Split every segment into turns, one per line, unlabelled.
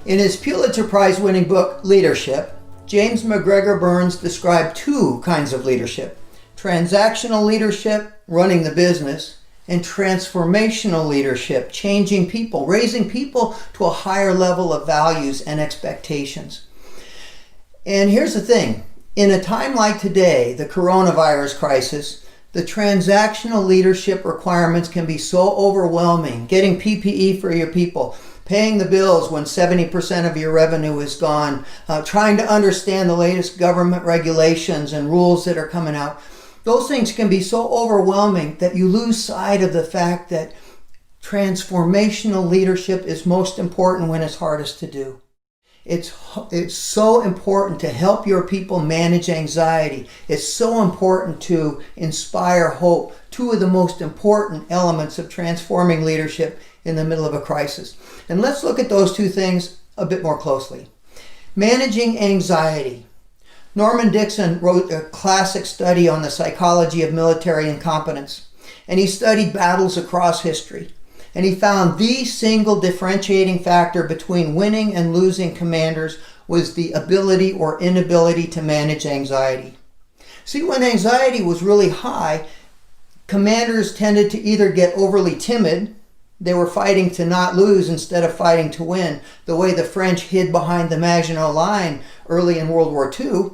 In his Pulitzer Prize-winning book, Leadership, James McGregor Burns described two kinds of leadership: transactional leadership, running the business, and transformational leadership, changing people, raising people to a higher level of values and expectations. And here's the thing. In a time like today, the coronavirus crisis, the transactional leadership requirements can be so overwhelming. Getting PPE for your people, paying the bills when 70% of your revenue is gone, trying to understand the latest government regulations and rules that are coming out. Those things can be so overwhelming that you lose sight of the fact that transformational leadership is most important when it's hardest to do. It's so important to help your people manage anxiety. It's so important to inspire hope. Two of the most important elements of transforming leadership in the middle of a crisis. And let's look at those two things a bit more closely. Managing anxiety. Norman Dixon wrote a classic study on the psychology of military incompetence, and he studied battles across history. And he found the single differentiating factor between winning and losing commanders was the ability or inability to manage anxiety. See, when anxiety was really high, commanders tended to either get overly timid, they were fighting to not lose instead of fighting to win, the way the French hid behind the Maginot Line early in World War II,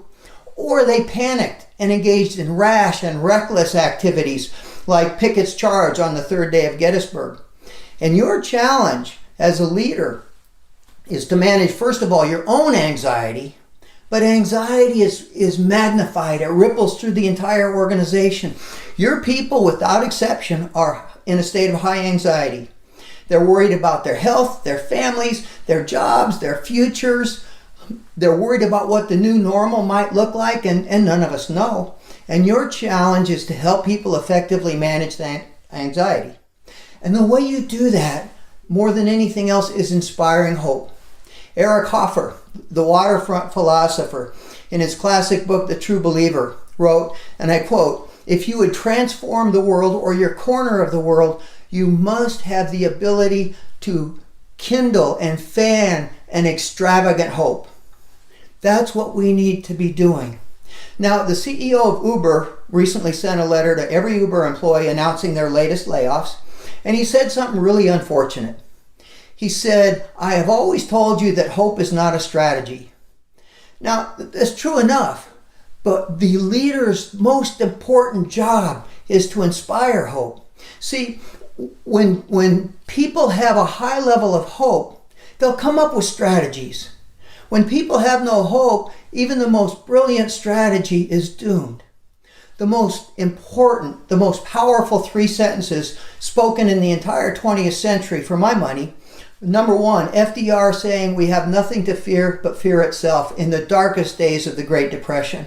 or they panicked and engaged in rash and reckless activities like Pickett's charge on the third day of Gettysburg. And your challenge as a leader is to manage, first of all, your own anxiety, but anxiety is magnified. It ripples through the entire organization. Your people, without exception, are in a state of high anxiety. They're worried about their health, their families, their jobs, their futures. They're worried about what the new normal might look like, and none of us know. And your challenge is to help people effectively manage that anxiety. And the way you do that, more than anything else, is inspiring hope. Eric Hoffer, the waterfront philosopher, in his classic book, The True Believer, wrote, and I quote, "If you would transform the world or your corner of the world, you must have the ability to kindle and fan an extravagant hope." That's what we need to be doing. Now, the CEO of Uber recently sent a letter to every Uber employee announcing their latest layoffs. And he said something really unfortunate. He said, "I have always told you that hope is not a strategy." Now, that's true enough, but the leader's most important job is to inspire hope. See, when people have a high level of hope, they'll come up with strategies. When people have no hope, even the most brilliant strategy is doomed. The most important, the most powerful three sentences spoken in the entire 20th century, for my money. Number one, FDR saying we have nothing to fear but fear itself in the darkest days of the Great Depression.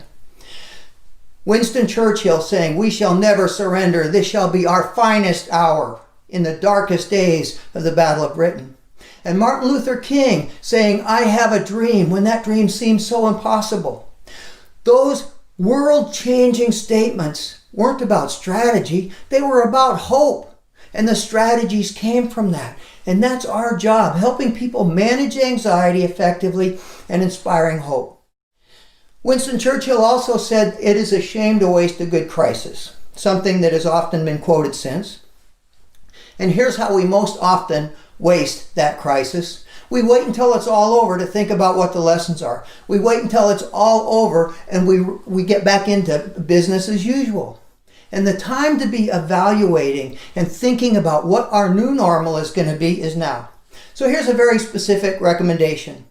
Winston Churchill saying we shall never surrender, this shall be our finest hour in the darkest days of the Battle of Britain. And Martin Luther King saying I have a dream when that dream seemed so impossible. Those world-changing statements weren't about strategy, they were about hope. And the strategies came from that. And that's our job, helping people manage anxiety effectively and inspiring hope. Winston Churchill also said, "It is a shame to waste a good crisis," something that has often been quoted since. And here's how we most often waste that crisis. We wait until it's all over to think about what the lessons are. We wait until it's all over and we get back into business as usual. And the time to be evaluating and thinking about what our new normal is going to be is now. So here's a very specific recommendation.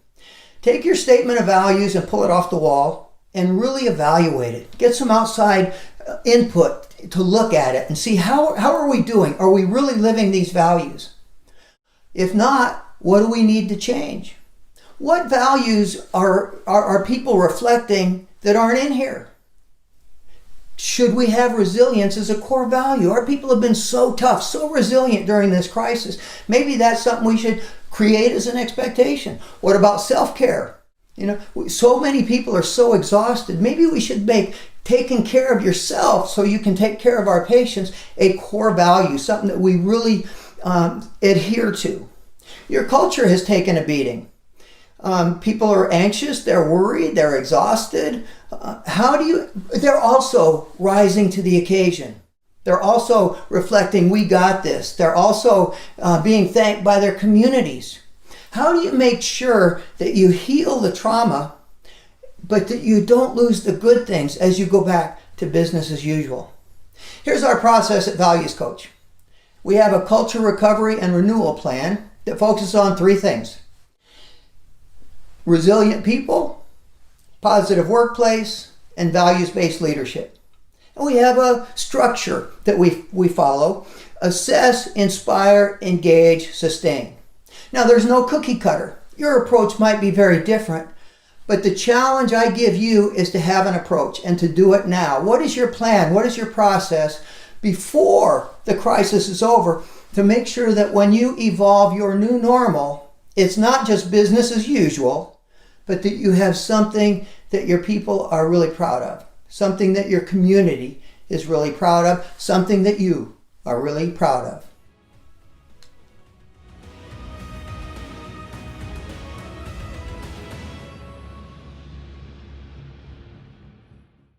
Take your statement of values and pull it off the wall and really evaluate it. Get some outside input to look at it and see how are we doing? Are we really living these values? If not, what do we need to change? What values are people reflecting that aren't in here? Should we have resilience as a core value? Our people have been so tough, so resilient during this crisis. Maybe that's something we should create as an expectation. What about self-care? So many people are so exhausted. Maybe we should make taking care of yourself so you can take care of our patients a core value, something that we really adhere to. Your culture has taken a beating. People are anxious, they're worried, they're exhausted. They're also rising to the occasion. They're also reflecting, we got this. They're also being thanked by their communities. How do you make sure that you heal the trauma, but that you don't lose the good things as you go back to business as usual? Here's our process at Values Coach. We have a culture recovery and renewal plan that focuses on 3 things: resilient people, positive workplace, and values-based leadership. And we have a structure that we follow: assess, inspire, engage, sustain. Now, there's no cookie cutter. Your approach might be very different, but the challenge I give you is to have an approach and to do it now. What is your plan? What is your process before the crisis is over to make sure that when you evolve your new normal, it's not just business as usual, but that you have something that your people are really proud of, something that your community is really proud of, something that you are really proud of.